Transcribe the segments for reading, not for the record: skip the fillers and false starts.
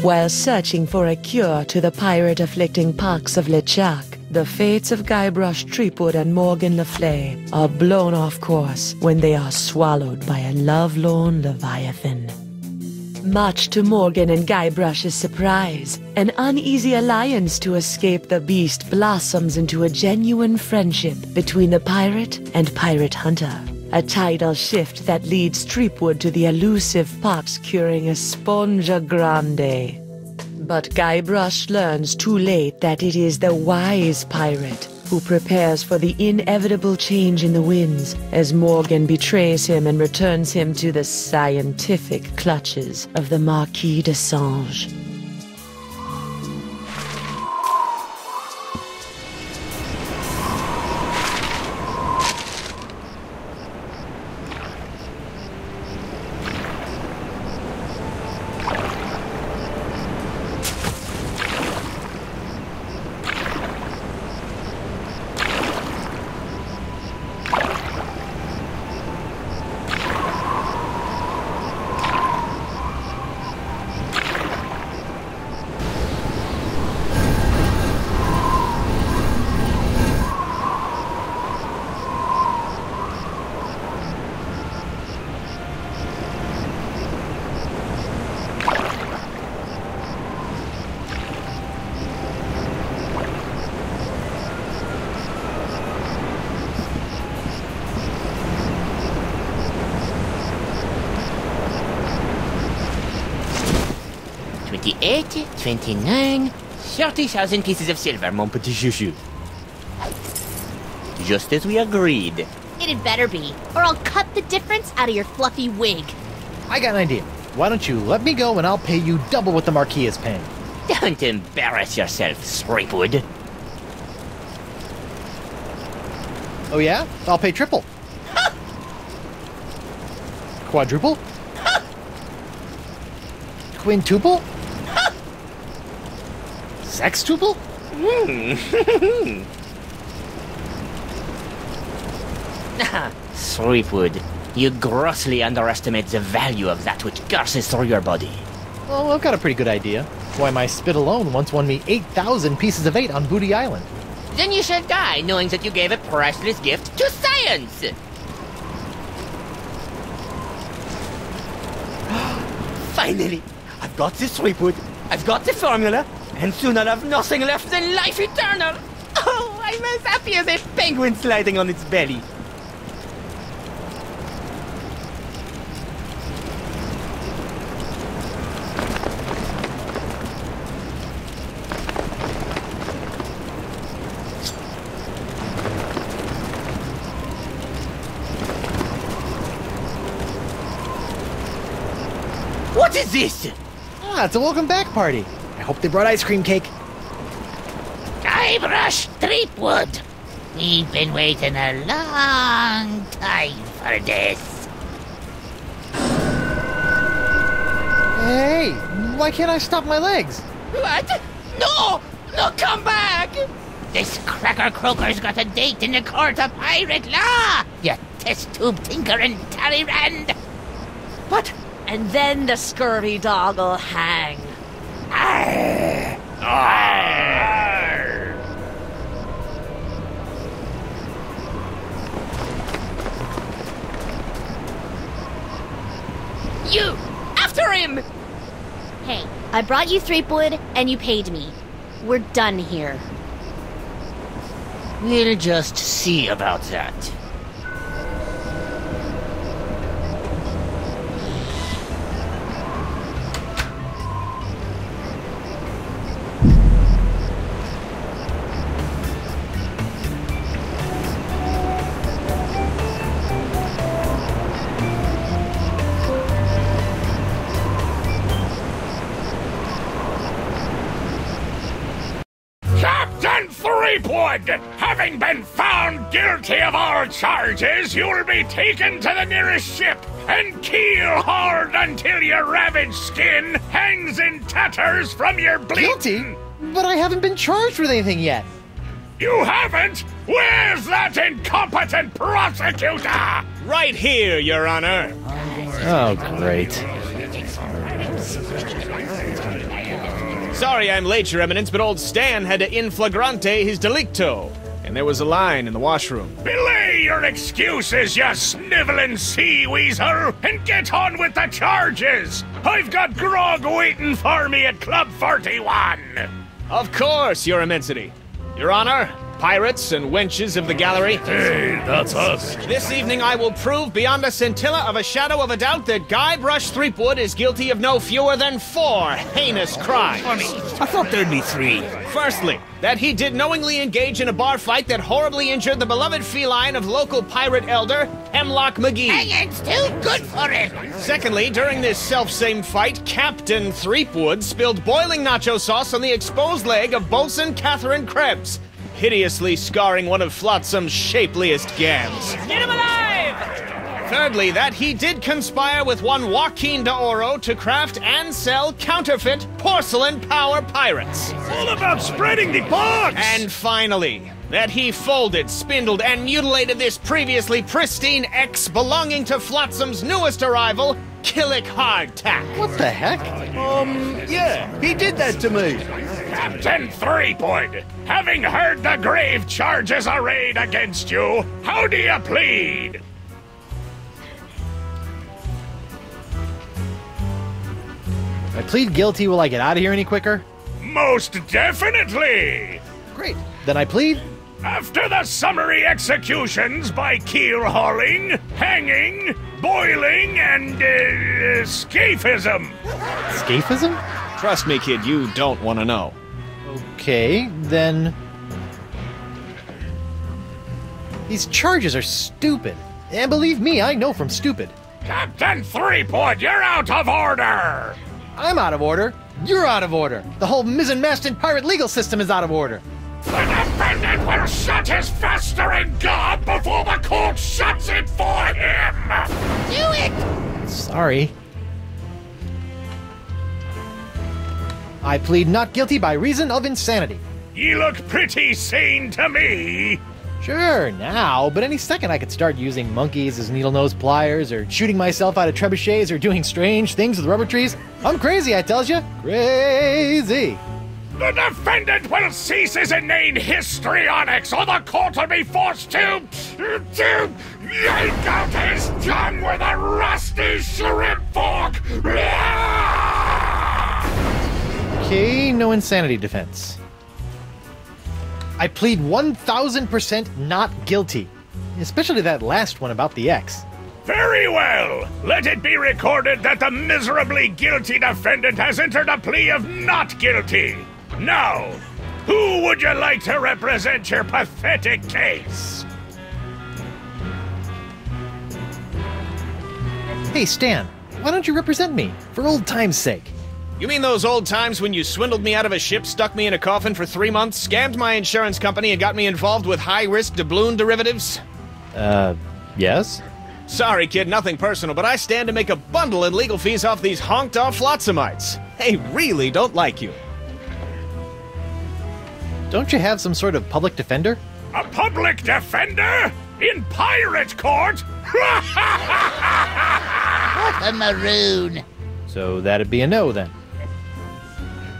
While searching for a cure to the pirate-afflicting pox of LeChuck, the fates of Guybrush Threepwood and Morgan LeFlay are blown off course when they are swallowed by a lovelorn leviathan. Much to Morgan and Guybrush's surprise, an uneasy alliance to escape the beast blossoms into a genuine friendship between the pirate and pirate hunter. A tidal shift that leads Threepwood to the elusive pox-curing Esponja Grande. But Guybrush learns too late that it is the wise pirate who prepares for the inevitable change in the winds as Morgan betrays him and returns him to the scientific clutches of the Marquis de Singe. $28, $29, 30,000 pieces of silver, mon petit chouchou. Just as we agreed. It had better be, or I'll cut the difference out of your fluffy wig. I got an idea. Why don't you let me go and I'll pay you double what the Marquis is paying. Don't embarrass yourself, Threepwood. Oh yeah? I'll pay triple. Quadruple? Quintuple? Sextuple? Threepwood, you grossly underestimate the value of that which courses through your body. Well, I've got a pretty good idea. Why, my spit alone once won me 8,000 pieces of 8 on Booty Island. Then you shall die knowing that you gave a priceless gift to science! Finally! I've got this Threepwood, I've got the formula, and soon I'll have nothing left than life eternal! Oh, I'm as happy as a penguin sliding on its belly. What is this? Ah, it's a welcome back party. I hope they brought ice cream cake. Guybrush Threepwood. We've been waiting a long time for this. Hey, why can't I stop my legs? What? No! No, come back! This cracker croaker's got a date in the court of pirate law, you test tube tinker and Talleyrand. What? And then the scurvy dog'll hang. Arr! Arr! You! After him! Hey, I brought you Threepwood, and you paid me. We're done here. We'll just see about that. Threepwood, having been found guilty of all charges, you'll be taken to the nearest ship and keel-hauled until your ravaged skin hangs in tatters from your bleeding. Guilty? But I haven't been charged with anything yet. You haven't? Where's that incompetent prosecutor? Right here, Your Honor. Oh, great. Sorry I'm late, Your Eminence, but old Stan had to in flagrante his delicto. And there was a line in the washroom. Belay your excuses, you sniveling sea weasel, and get on with the charges! I've got grog waiting for me at Club 41! Of course, Your Immensity. Your Honor, pirates and wenches of the gallery. Hey, that's us. This evening I will prove beyond a scintilla of a shadow of a doubt that Guybrush Threepwood is guilty of no fewer than 4 heinous crimes. I thought there'd be 3. Firstly, that he did knowingly engage in a bar fight that horribly injured the beloved feline of local pirate elder, Hemlock McGee. Hanging's too good for him. Secondly, during this self-same fight, Captain Threepwood spilled boiling nacho sauce on the exposed leg of Bosun Catherine Krebs, hideously scarring one of Flotsam's shapeliest gams. Get him alive! Thirdly, that he did conspire with one Joaquin de Oro to craft and sell counterfeit porcelain power pirates. All about spreading the box! And finally, that he folded, spindled, and mutilated this previously pristine X belonging to Flotsam's newest arrival, Killick Hardtack. What the heck? Yeah, he did that to me. Captain Threepwood, having heard the grave charges arrayed against you, how do you plead? I plead guilty. Will I get out of here any quicker? Most definitely! Great. Then I plead. After the summary executions by keel hauling, hanging, boiling, and scaphism. Scaphism? Trust me, kid, you don't want to know. Okay, then. These charges are stupid. And believe me, I know from stupid. Captain Threepwood, you're out of order! I'm out of order. You're out of order. The whole mizzen-mast and pirate legal system is out of order. The defendant will shut his festering gob before the court shuts it for him! Do it! Sorry. I plead not guilty by reason of insanity. You look pretty sane to me! Sure, now, but any second I could start using monkeys as needle-nose pliers, or shooting myself out of trebuchets, or doing strange things with rubber trees. I'm crazy, I tells you. Crazy! The defendant will cease his inane histrionics, or the court will be forced to yank out his tongue with a rusty shrimp fork! Okay, no insanity defense. I plead 1000% not guilty. Especially that last one about the X. Very well! Let it be recorded that the miserably guilty defendant has entered a plea of not guilty. Now, who would you like to represent your pathetic case? Hey, Stan, why don't you represent me? For old time's sake. You mean those old times when you swindled me out of a ship, stuck me in a coffin for 3 months, scammed my insurance company, and got me involved with high-risk doubloon derivatives? Yes? Sorry, kid, nothing personal, but I stand to make a bundle in legal fees off these honked-off Flotsamites. They really don't like you. Don't you have some sort of public defender? A public defender? In pirate court? A maroon. So that'd be a no, then.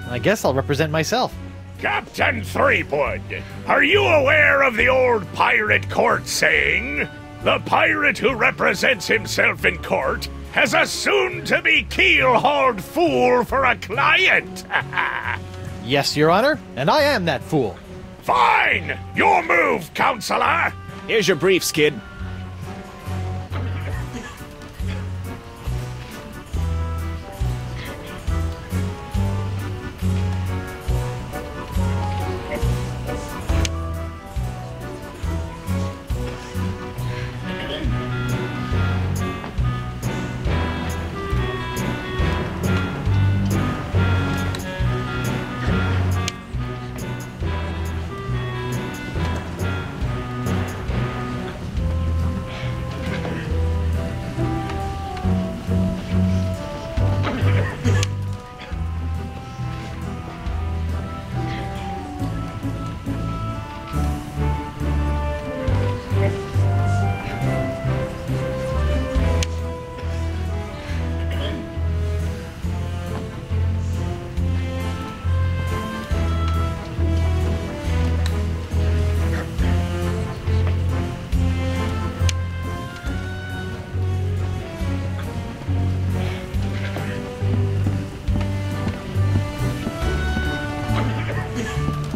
I guess I'll represent myself. Captain Threepwood, are you aware of the old pirate court saying? The pirate who represents himself in court has a soon-to-be keel-hauled fool for a client. Yes, Your Honor, and I am that fool. Fine! Your move, counselor! Here's your briefs, kid.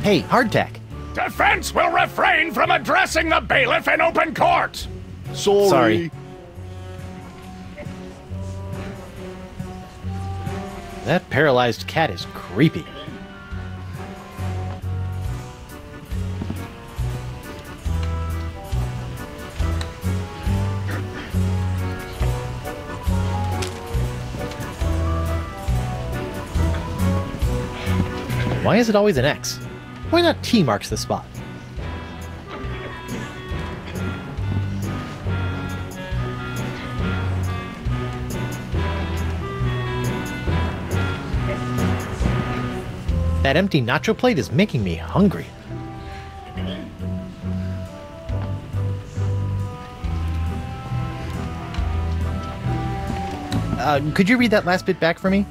Hey, hardtack. Defense will refrain from addressing the bailiff in open court. Sorry. That paralyzed cat is creepy. Why is it always an X? Why not T marks the spot? That empty nacho plate is making me hungry. Could you read that last bit back for me?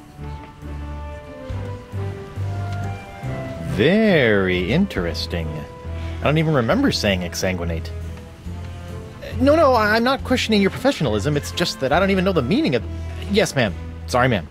Very interesting. I don't even remember saying exsanguinate. No, I'm not questioning your professionalism. It's just that I don't even know the meaning of... Yes, ma'am. Sorry, ma'am.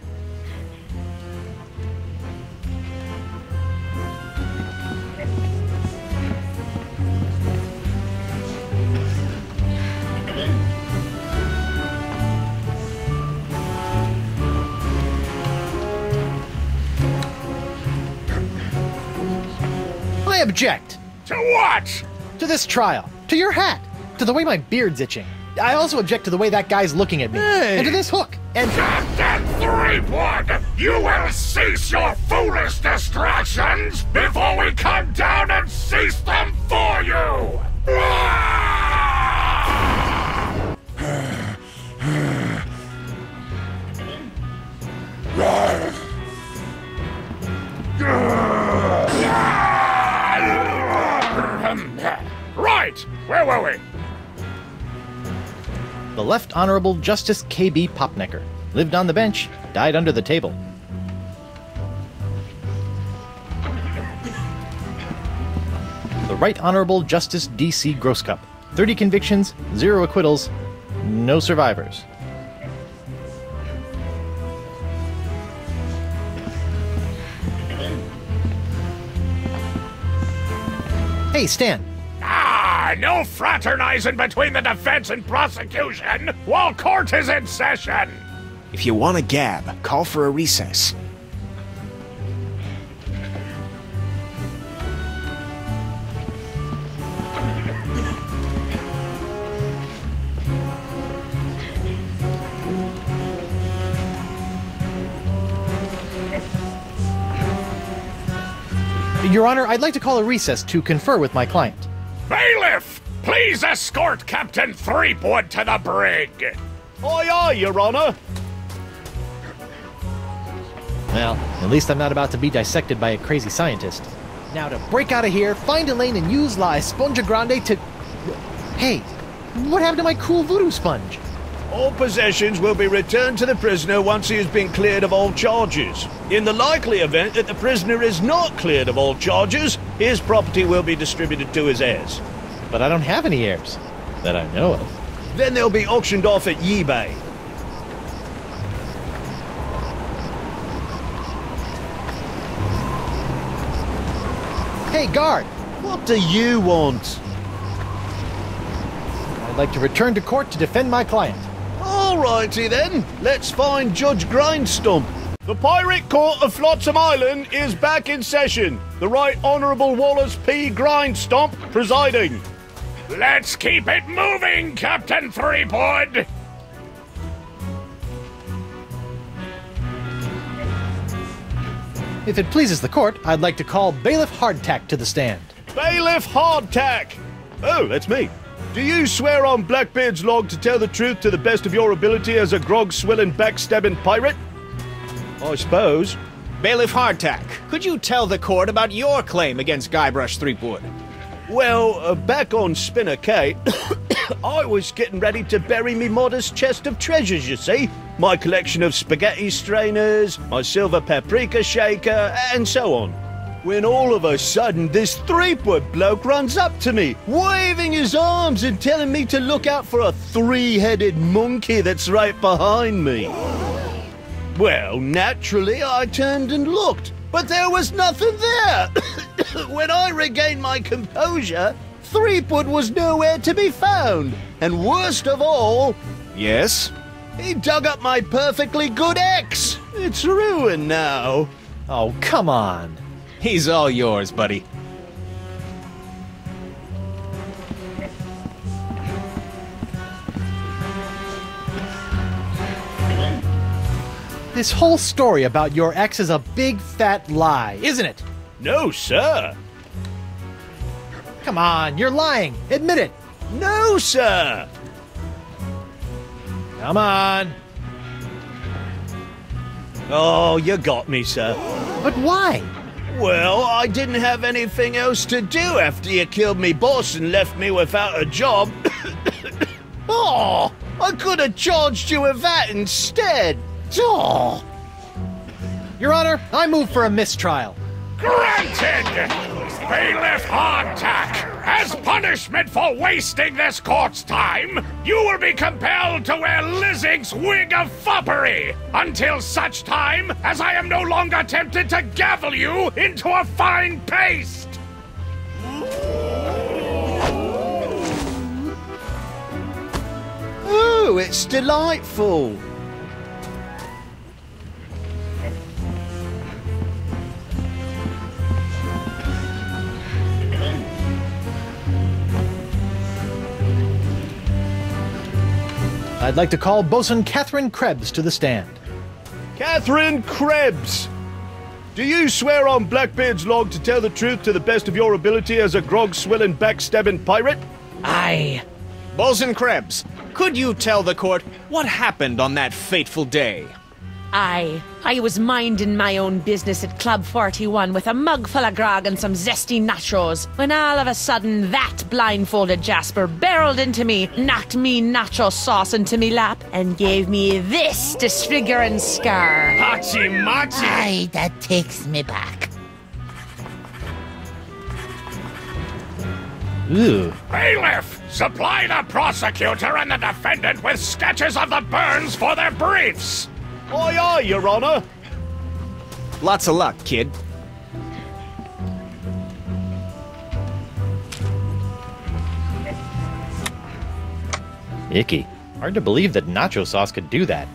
I object! To what? To this trial. To your hat. To the way my beard's itching. I also object to the way that guy's looking at me. Hey. And to this hook. And... Captain Threepwood, you will cease your foolish distractions before we come down and cease them for you! Right! Where were we? The Left Honorable Justice K.B. Popnecker. Lived on the bench, died under the table. The Right Honorable Justice D.C. Grosscup. 30 convictions, 0 acquittals, no survivors. Hey, Stan. No fraternizing between the defense and prosecution while court is in session! If you want a gab, call for a recess. Your Honor, I'd like to call a recess to confer with my client. Bailiff, please escort Captain Threepwood to the brig. Aye, aye, Your Honor. Well, at least I'm not about to be dissected by a crazy scientist. Now to break out of here, find a lane and use La Esponja Grande to... Hey, what happened to my cool voodoo sponge? All possessions will be returned to the prisoner once he has been cleared of all charges. In the likely event that the prisoner is not cleared of all charges, his property will be distributed to his heirs. But I don't have any heirs that I know of. Then they'll be auctioned off at eBay. Hey, guard! What do you want? I'd like to return to court to defend my client. Alrighty then, let's find Judge Grindstump. The Pirate Court of Flotsam Island is back in session. The Right Honourable Wallace P. Grindstump presiding. Let's keep it moving, Captain Threepwood! If it pleases the court, I'd like to call Bailiff Hardtack to the stand. Bailiff Hardtack! Oh, that's me. Do you swear on Blackbeard's log to tell the truth to the best of your ability as a grog-swilling, backstabbing pirate? I suppose. Bailiff Hardtack, could you tell the court about your claim against Guybrush Threepwood? Well, back on Spinner Cay, I was getting ready to bury me modest chest of treasures, you see. My collection of spaghetti strainers, my silver paprika shaker, and so on. When all of a sudden, this Threepwood bloke runs up to me, waving his arms and telling me to look out for a three-headed monkey that's right behind me. Well, naturally, I turned and looked. But there was nothing there! When I regained my composure, Threepwood was nowhere to be found. And worst of all... Yes? He dug up my perfectly good ex! It's ruined now. Oh, come on. He's all yours, buddy. This whole story about your ex is a big fat lie, isn't it? No, sir. Come on, you're lying. Admit it. No, sir. Come on. Oh, you got me, sir. But why? Well, I didn't have anything else to do after you killed me boss and left me without a job. Oh, I could have charged you with that instead. Oh. Your Honor, I move for a mistrial. Granted! Bailiff Hardtack, as punishment for wasting this court's time, you will be compelled to wear Lizzig's wig of foppery until such time as I am no longer tempted to gavel you into a fine paste! Oh, it's delightful. I'd like to call Bosun Catherine Krebs to the stand. Catherine Krebs! Do you swear on Blackbeard's log to tell the truth to the best of your ability as a grog-swilling, backstabbing pirate? Aye. Bosun Krebs, could you tell the court what happened on that fateful day? Aye. I was minding my own business at Club 41 with a mug full of grog and some zesty nachos, when all of a sudden that blindfolded Jasper barreled into me, knocked me nacho sauce into me lap, and gave me this disfiguring scar. Hachi machi! Aye, that takes me back. Ooh. Bailiff, supply the prosecutor and the defendant with sketches of the burns for their briefs! Aye, aye, Your Honor. Lots of luck, kid. Icky. Hard to believe that nacho sauce could do that.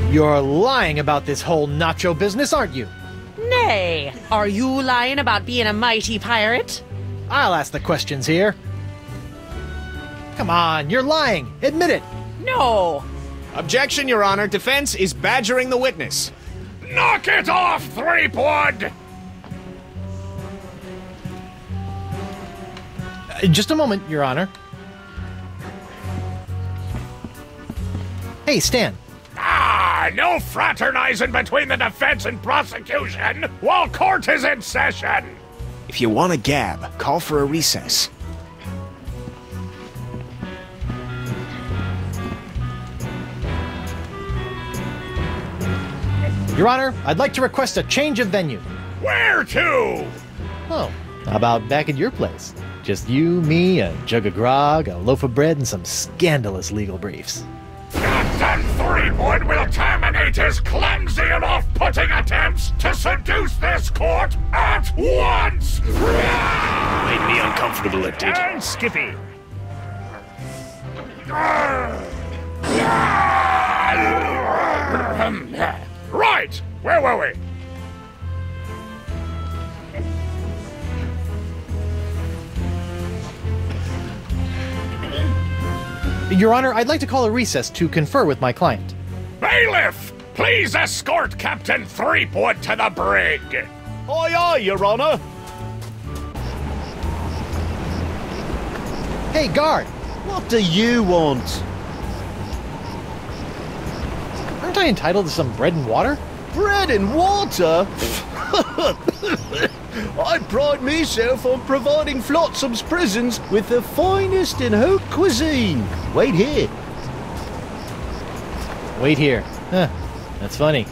You're lying about this whole nacho business, aren't you? Nay, are you lying about being a mighty pirate? I'll ask the questions here. Come on, you're lying. Admit it. No. Objection, Your Honor. Defense is badgering the witness. Knock it off, Threepwood! Just a moment, Your Honor. Hey, Stan. Ah, no fraternizing between the defense and prosecution while court is in session! If you want to gab, call for a recess. Your Honor, I'd like to request a change of venue. Where to? Oh, how about back at your place? Just you, me, a jug of grog, a loaf of bread, and some scandalous legal briefs. Captain Threepwood will terminate his clumsy and off-putting attempts to seduce this court at once! Made me uncomfortable, it did. And Skippy. Right! Where were we? Your Honor, I'd like to call a recess to confer with my client. Bailiff! Please escort Captain Threepwood to the brig! Aye, aye, Your Honor. Hey, guard! What do you want? Aren't I entitled to some bread and water? Bread and water? I pride myself on providing Flotsam's prisons with the finest in haute cuisine. Wait here. Wait here. Huh, that's funny.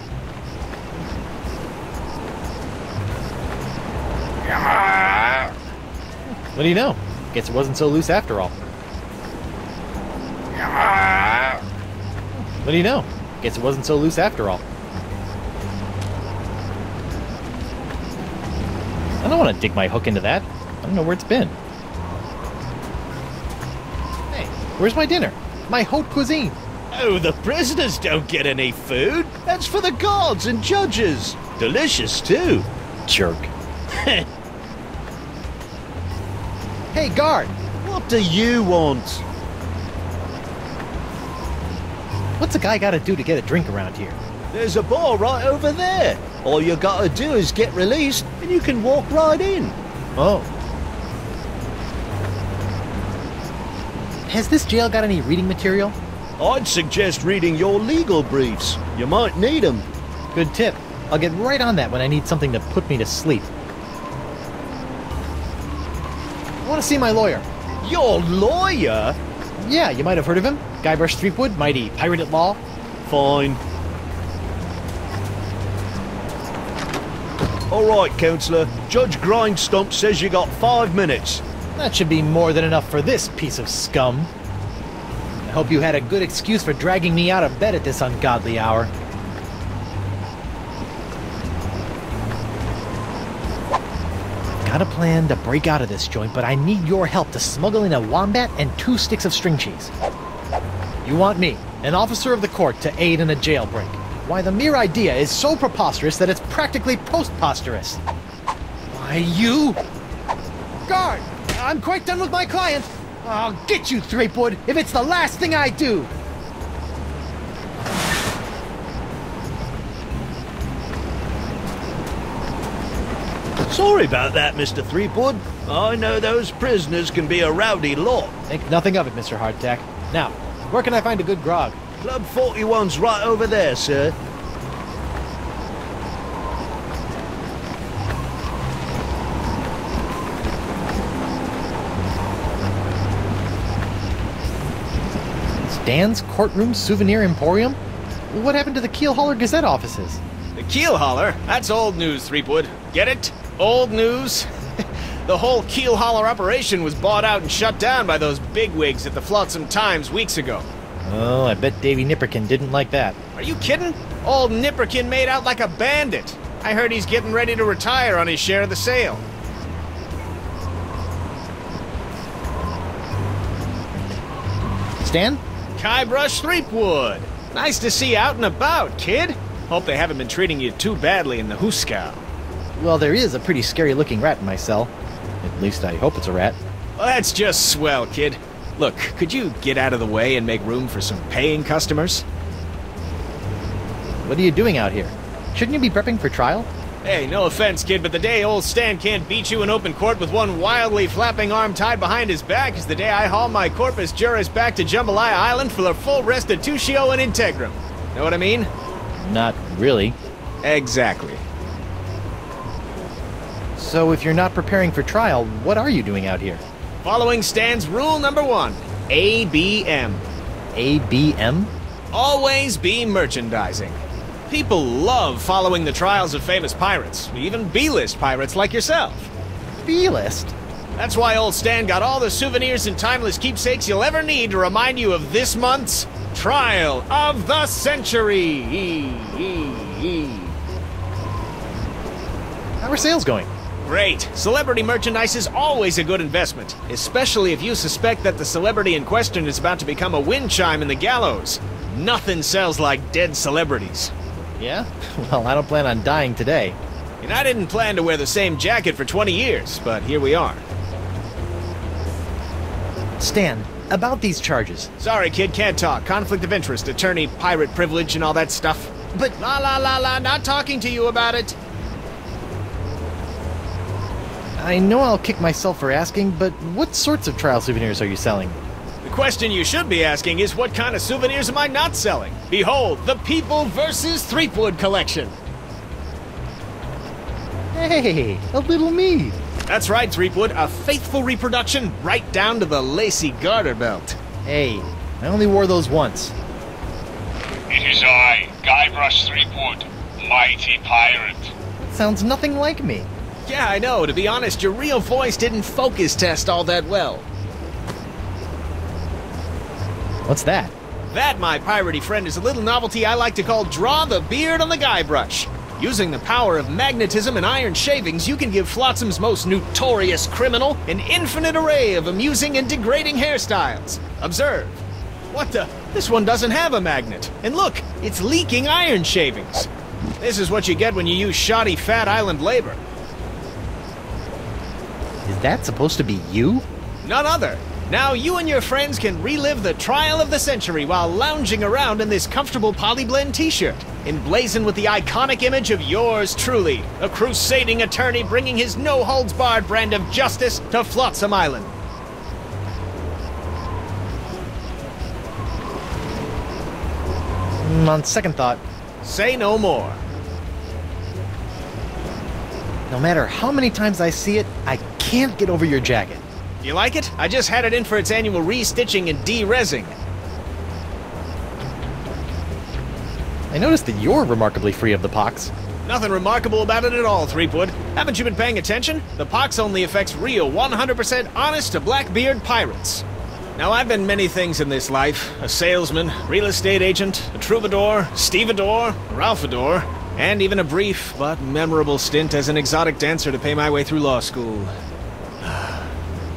What do you know? Guess it wasn't so loose after all. What do you know? Guess it wasn't so loose after all. I don't want to dig my hook into that. I don't know where it's been. Hey, where's my dinner? My haute cuisine. Oh, the prisoners don't get any food. That's for the guards and judges. Delicious, too. Jerk. Hey, guard! What do you want? What's a guy gotta do to get a drink around here? There's a bar right over there. All you gotta do is get released, and you can walk right in. Oh. Has this jail got any reading material? I'd suggest reading your legal briefs. You might need them. Good tip. I'll get right on that when I need something to put me to sleep. I want to see my lawyer. Your lawyer? Yeah, you might have heard of him. Guybrush Threepwood, mighty pirate at law. Fine. All right, Counselor. Judge Grindstump says you got 5 minutes. That should be more than enough for this piece of scum. I hope you had a good excuse for dragging me out of bed at this ungodly hour. Got a plan to break out of this joint, but I need your help to smuggle in a wombat and 2 sticks of string cheese. You want me, an officer of the court, to aid in a jailbreak. Why, the mere idea is so preposterous that it's practically postposterous. Why, you... Guard! I'm quite done with my client. I'll get you, Threepwood, if it's the last thing I do. Sorry about that, Mr. Threepwood. I know those prisoners can be a rowdy lot. Think nothing of it, Mr. Hardtack. Now, where can I find a good grog? Club 41's right over there, sir. Stan's Courtroom Souvenir Emporium? What happened to the Keel Holler Gazette offices? The Keel Holler? That's old news, Threepwood. Get it? Old news? The whole Keel Holler operation was bought out and shut down by those bigwigs at the Flotsam Times weeks ago. Oh, I bet Davy Nipperkin didn't like that. Are you kidding? Old Nipperkin made out like a bandit. I heard he's getting ready to retire on his share of the sale. Stan? Guybrush Threepwood. Nice to see you out and about, kid. Hope they haven't been treating you too badly in the hooskow. Well, there is a pretty scary-looking rat in my cell. At least I hope it's a rat. Well, that's just swell, kid. Look, could you get out of the way and make room for some paying customers? What are you doing out here? Shouldn't you be prepping for trial? Hey, no offense, kid, but the day old Stan can't beat you in open court with one wildly flapping arm tied behind his back is the day I haul my corpus juris back to Jambalaya Island for the full restitutio and integrum. Know what I mean? Not really. Exactly. So if you're not preparing for trial, what are you doing out here? Following Stan's rule number 1, ABM. ABM? Always be merchandising. People love following the trials of famous pirates, even B-list pirates like yourself. B-list? That's why old Stan got all the souvenirs and timeless keepsakes you'll ever need to remind you of this month's Trial of the Century. How are sales going? Great. Celebrity merchandise is always a good investment, especially if you suspect that the celebrity in question is about to become a wind chime in the gallows. Nothing sells like dead celebrities. Yeah? Well, I don't plan on dying today. And I didn't plan to wear the same jacket for 20 years, but here we are. Stan, about these charges. Sorry, kid, can't talk. Conflict of interest, attorney, pirate privilege, and all that stuff. But... La, not talking to you about it. I know I'll kick myself for asking, but what sorts of trial souvenirs are you selling? The question you should be asking is what kind of souvenirs am I not selling? Behold, the People vs. Threepwood collection. Hey, a little me. That's right, Threepwood, a faithful reproduction right down to the lacy garter belt. Hey, I only wore those once. It is I, Guybrush Threepwood, mighty pirate. Sounds nothing like me. Yeah, I know. To be honest, your real voice didn't focus test all that well. What's that? That, my piratey friend, is a little novelty I like to call Draw the Beard on the Guybrush. Using the power of magnetism and iron shavings, you can give Flotsam's most notorious criminal an infinite array of amusing and degrading hairstyles. Observe. What the? This one doesn't have a magnet. And look, it's leaking iron shavings. This is what you get when you use shoddy Fat Island labor. Is that supposed to be you? None other. Now you and your friends can relive the trial of the century while lounging around in this comfortable polyblend t-shirt, emblazoned with the iconic image of yours truly, a crusading attorney bringing his no-holds-barred brand of justice to Flotsam Island. On second thought, say no more. No matter how many times I see it, I can't get over your jacket. You like it? I just had it in for its annual re-stitching and de-rezzing. I noticed that you're remarkably free of the pox. Nothing remarkable about it at all, Threepwood. Haven't you been paying attention? The pox only affects real, 100% honest to Blackbeard pirates. Now, I've been many things in this life. A salesman, real estate agent, a troubadour, stevedore, Ralphador, and even a brief but memorable stint as an exotic dancer to pay my way through law school.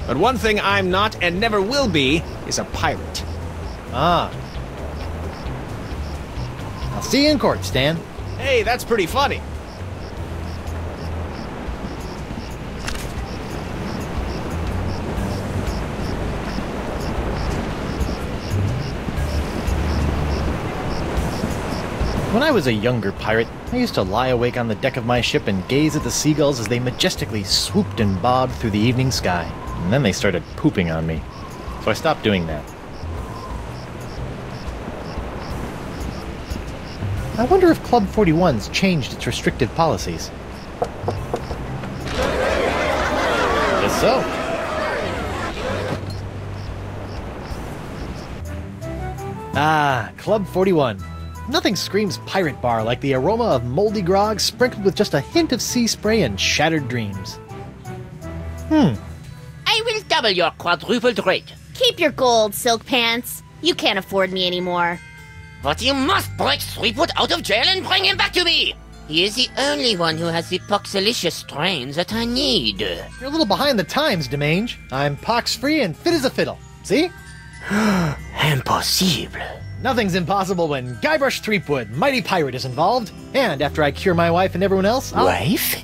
But one thing I'm not and never will be is a pirate. Ah. I'll see you in court, Stan. Hey, that's pretty funny. When I was a younger pirate, I used to lie awake on the deck of my ship and gaze at the seagulls as they majestically swooped and bobbed through the evening sky. And then they started pooping on me. So I stopped doing that. I wonder if Club 41's changed its restrictive policies. Guess so. Ah, Club 41. Nothing screams pirate bar like the aroma of moldy grog sprinkled with just a hint of sea spray and shattered dreams. I will double your quadrupled rate. Keep your gold, Silk Pants. You can't afford me anymore. But you must break Threepwood out of jail and bring him back to me. He is the only one who has the poxalicious strains that I need. You're a little behind the times, Demange. I'm pox-free and fit as a fiddle. See? Impossible. Nothing's impossible when Guybrush Threepwood, mighty pirate, is involved. And after I cure my wife and everyone else, Wife?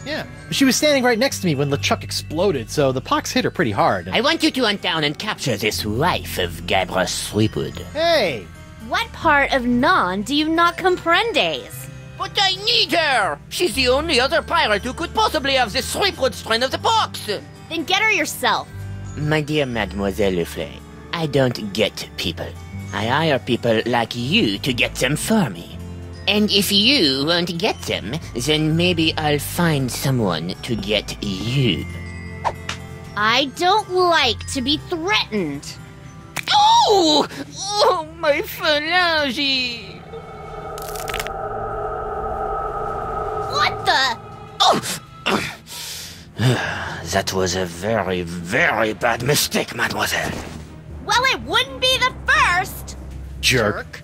Yeah. She was standing right next to me when LeChuck exploded, so the pox hit her pretty hard. I want you to hunt down and capture this wife of Guybrush Threepwood. Hey! What part of non do you not comprendes? But I need her! She's the only other pirate who could possibly have the Threepwood strain of the pox! Then get her yourself. My dear Mademoiselle LeFlay, I don't get people. I hire people like you to get them for me. And if you won't get them, then maybe I'll find someone to get you. I don't like to be threatened. Oh! Oh, my phalange! What the? Oh! That was a very, very bad mistake, mademoiselle. Well, it wouldn't be the first. Jerk.